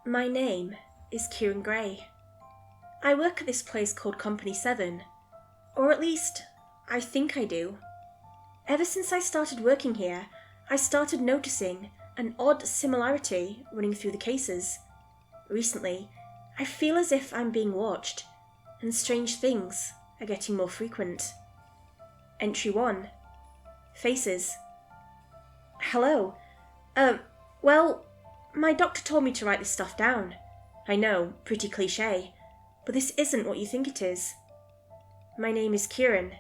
My name is Kyran Grey. I work at this place called Company 7, or at least, I think I do. Ever since I started working here, I started noticing an odd similarity running through the cases. Recently, I feel as if I'm being watched, and strange things are getting more frequent. Entry 1. Faces. Hello. Well, my doctor told me to write this stuff down. I know, pretty cliché, but this isn't what you think it is. My name is Kyran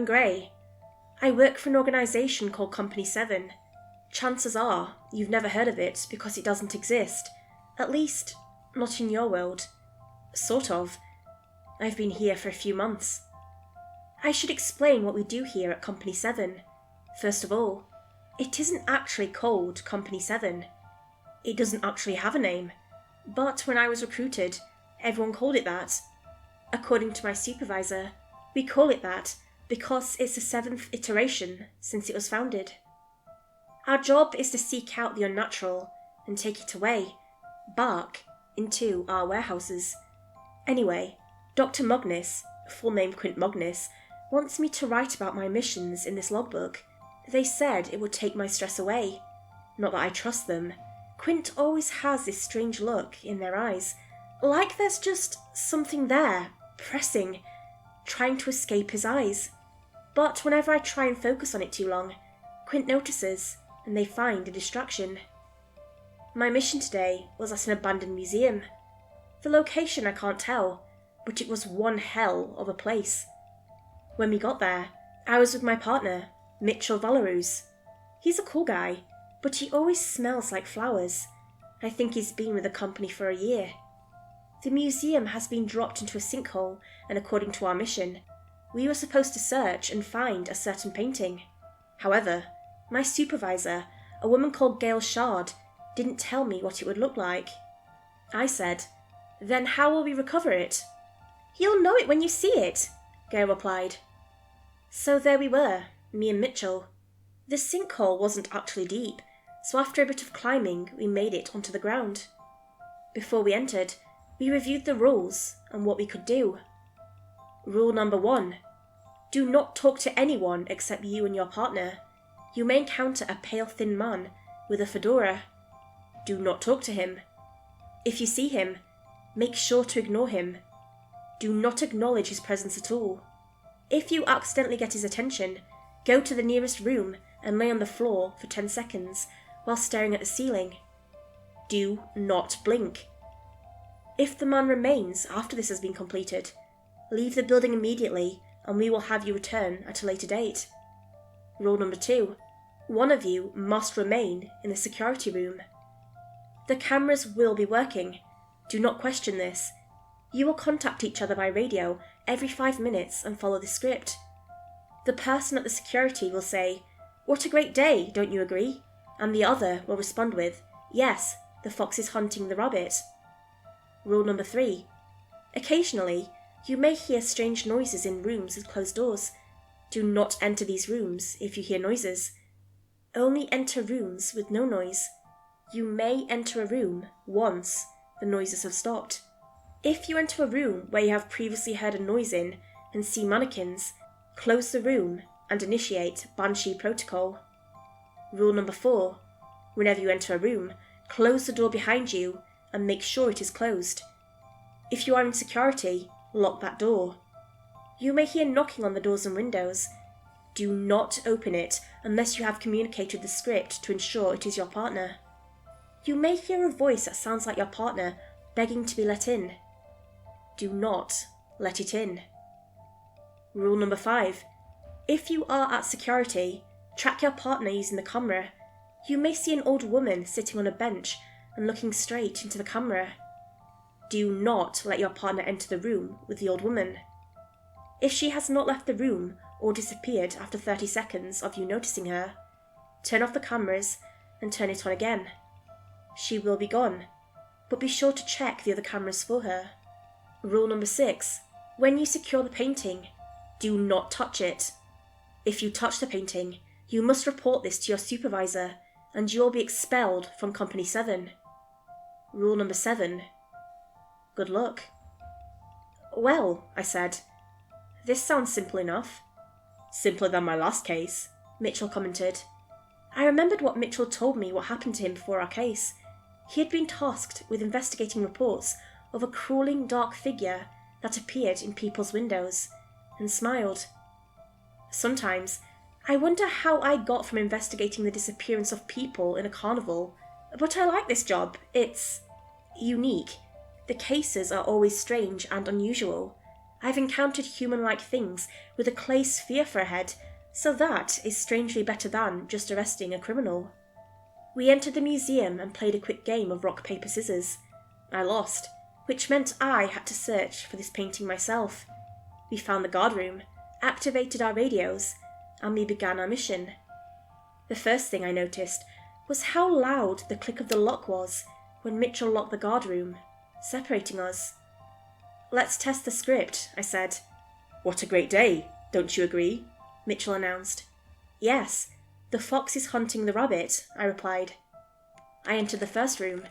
Grey. I work for an organisation called Company 7. Chances are you've never heard of it because it doesn't exist. At least, not in your world. Sort of. I've been here for a few months. I should explain what we do here at Company 7. First of all, it isn't actually called Company 7. It doesn't actually have a name. But when I was recruited, everyone called it that. According to my supervisor, we call it that because it's the 7th iteration since it was founded. Our job is to seek out the unnatural and take it away, back into our warehouses. Anyway, Dr. Magnus, full name Quint Magnus, wants me to write about my missions in this logbook. They said it would take my stress away. Not that I trust them. Quint always has this strange look in their eyes, like there's just something there, pressing, trying to escape his eyes. But whenever I try and focus on it too long, Quint notices, and they find a distraction. My mission today was at an abandoned museum. The location I can't tell, but it was one hell of a place. When we got there, I was with my partner, Mitchell Valerus. He's a cool guy, but he always smells like flowers. I think he's been with the company for a year. The museum has been dropped into a sinkhole, and according to our mission, we were supposed to search and find a certain painting. However, my supervisor, a woman called PhillllChabbb, didn't tell me what it would look like. I said, "Then how will we recover it?" "You'll know it when you see it," Gail replied. So there we were, me and Mitchell. The sinkhole wasn't actually deep, so after a bit of climbing, we made it onto the ground. Before we entered, we reviewed the rules and what we could do. Rule number 1. Do not talk to anyone except you and your partner. You may encounter a pale thin man with a fedora. Do not talk to him. If you see him, make sure to ignore him. Do not acknowledge his presence at all. If you accidentally get his attention, go to the nearest room and lay on the floor for 10 seconds while staring at the ceiling. Do not blink. If the man remains after this has been completed, leave the building immediately and we will have you return at a later date. Rule number 2. One of you must remain in the security room. The cameras will be working. Do not question this. You will contact each other by radio every 5 minutes and follow the script. The person at the security will say, "What a great day, don't you agree?" And the other will respond with, "Yes, the fox is hunting the rabbit." Rule number 3. Occasionally, you may hear strange noises in rooms with closed doors. Do not enter these rooms if you hear noises. Only enter rooms with no noise. You may enter a room once the noises have stopped. If you enter a room where you have previously heard a noise in and see mannequins, close the room and initiate Banshee Protocol. Rule number 4. Whenever you enter a room, close the door behind you and make sure it is closed. If you are in security, lock that door. You may hear knocking on the doors and windows. Do not open it unless you have communicated the script to ensure it is your partner. You may hear a voice that sounds like your partner begging to be let in. Do not let it in. Rule number 5. If you are at security, track your partner using the camera. You may see an old woman sitting on a bench and looking straight into the camera. Do not let your partner enter the room with the old woman. If she has not left the room or disappeared after 30 seconds of you noticing her, turn off the cameras and turn it on again. She will be gone, but be sure to check the other cameras for her. Rule number 6. When you secure the painting, do not touch it. If you touch the painting, you must report this to your supervisor and you will be expelled from Company 7. Rule number 7. Good luck. Well, I said, this sounds simple enough. Simpler than my last case, Mitchell commented. I remembered what Mitchell told me what happened to him before our case. He had been tasked with investigating reports of a crawling dark figure that appeared in people's windows, and smiled. Sometimes, I wonder how I got from investigating the disappearance of people in a carnival, but I like this job. It's unique. The cases are always strange and unusual. I've encountered human-like things with a clay sphere for a head, so that is strangely better than just arresting a criminal. We entered the museum and played a quick game of rock, paper, scissors. I lost, which meant I had to search for this painting myself. We found the guard room, activated our radios, and we began our mission. The first thing I noticed was how loud the click of the lock was when Mitchell locked the guard room, separating us. Let's test the script, I said. What a great day, don't you agree? Mitchell announced. Yes, the fox is hunting the rabbit, I replied. I entered the first room.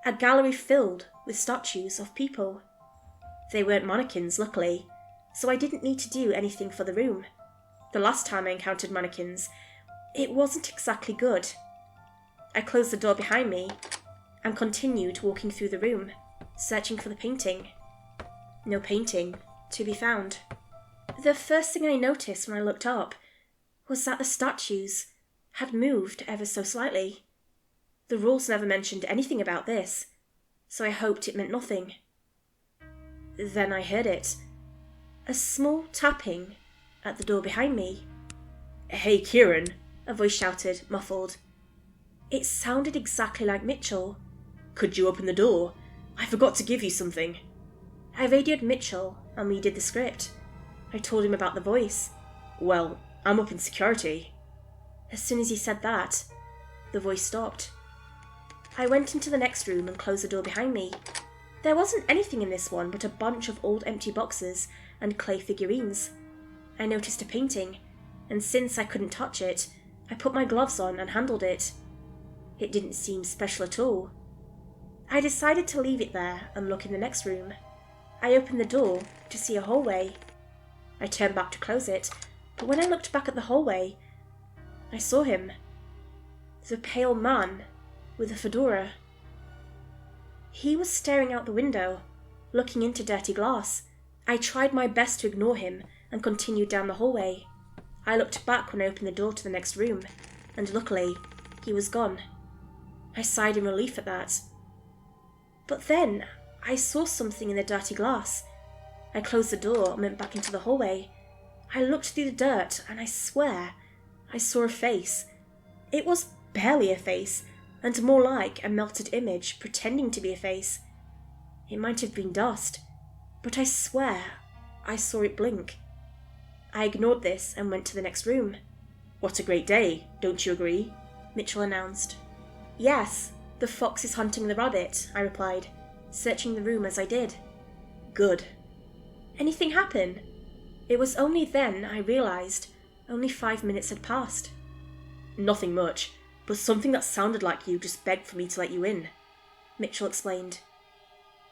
A gallery filled with statues of people. They weren't mannequins, luckily, so I didn't need to do anything for the room. The last time I encountered mannequins, it wasn't exactly good. I closed the door behind me and continued walking through the room, searching for the painting. No painting to be found. The first thing I noticed when I looked up was that the statues had moved ever so slightly. The rules never mentioned anything about this, so I hoped it meant nothing. Then I heard it. A small tapping at the door behind me. Hey, Kyran, a voice shouted, muffled. It sounded exactly like Mitchell. Could you open the door? I forgot to give you something. I radioed Mitchell and we did the script. I told him about the voice. Well, I'm up in security. As soon as he said that, the voice stopped. I went into the next room and closed the door behind me. There wasn't anything in this one but a bunch of old empty boxes and clay figurines. I noticed a painting, and since I couldn't touch it, I put my gloves on and handled it. It didn't seem special at all. I decided to leave it there and look in the next room. I opened the door to see a hallway. I turned back to close it, but when I looked back at the hallway, I saw him. The pale man with a fedora. He was staring out the window, looking into dirty glass. I tried my best to ignore him and continued down the hallway. I looked back when I opened the door to the next room, and luckily, he was gone. I sighed in relief at that. But then, I saw something in the dirty glass. I closed the door and went back into the hallway. I looked through the dirt, and I swear, I saw a face. It was barely a face, and more like a melted image pretending to be a face. It might have been dust, but I swear I saw it blink. I ignored this and went to the next room. What a great day, don't you agree? Mitchell announced. Yes, the fox is hunting the rabbit, I replied, searching the room as I did. Good. Anything happen? It was only then I realised only 5 minutes had passed. Nothing much, but something that sounded like you just begged for me to let you in, Mitchell explained.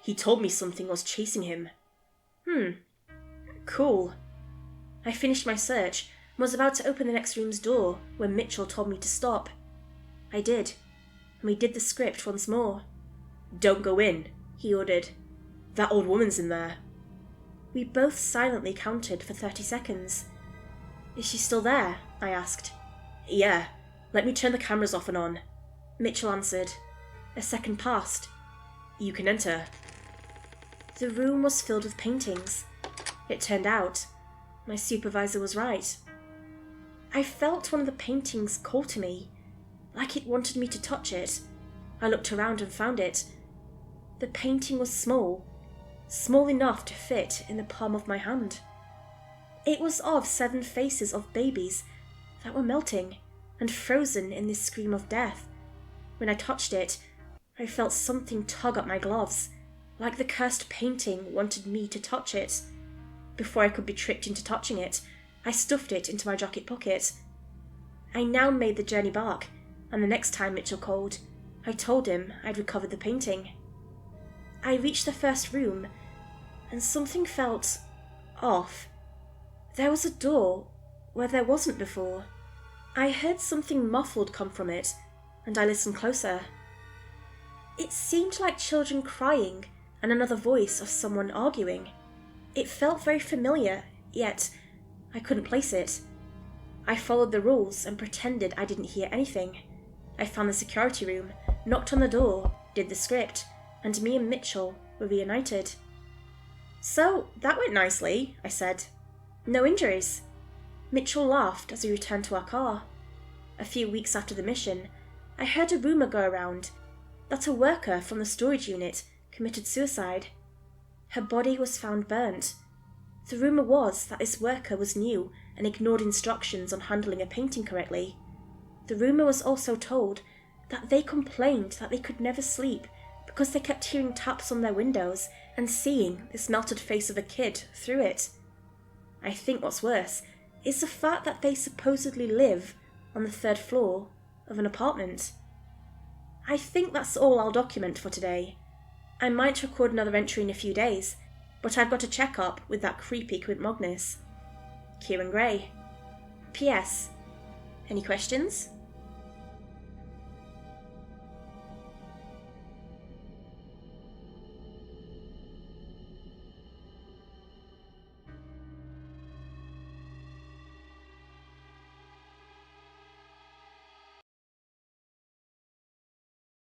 He told me something was chasing him. Cool. I finished my search and was about to open the next room's door when Mitchell told me to stop. I did, and we did the script once more. Don't go in, he ordered. That old woman's in there. We both silently counted for 30 seconds. Is she still there? I asked. Yeah, let me turn the cameras off and on, Mitchell answered. A second passed. You can enter. The room was filled with paintings. It turned out, my supervisor was right. I felt one of the paintings call to me, like it wanted me to touch it. I looked around and found it. The painting was small enough to fit in the palm of my hand. It was of 7 faces of babies that were melting and frozen in this scream of death. When I touched it, I felt something tug at my gloves, like the cursed painting wanted me to touch it. Before I could be tricked into touching it, I stuffed it into my jacket pocket. I now made the journey back, and the next time Mitchell called, I told him I'd recovered the painting. I reached the first room, and something felt off. There was a door where there wasn't before. I heard something muffled come from it, and I listened closer. It seemed like children crying and another voice of someone arguing. It felt very familiar, yet I couldn't place it. I followed the rules and pretended I didn't hear anything. I found the security room, knocked on the door, did the script, and me and Mitchell were reunited. "So, that went nicely," I said. "No injuries?" Mitchell laughed as we returned to our car. A few weeks after the mission, I heard a rumour go around that a worker from the storage unit committed suicide. Her body was found burnt. The rumour was that this worker was new and ignored instructions on handling a painting correctly. The rumour was also told that they complained that they could never sleep because they kept hearing taps on their windows and seeing this melted face of a kid through it. I think what's worse is the fact that they supposedly live on the 3rd floor of an apartment. I think that's all I'll document for today. I might record another entry in a few days, but I've got to check up with that creepy Quint Magnus. Kyran Grey. P.S. Any questions?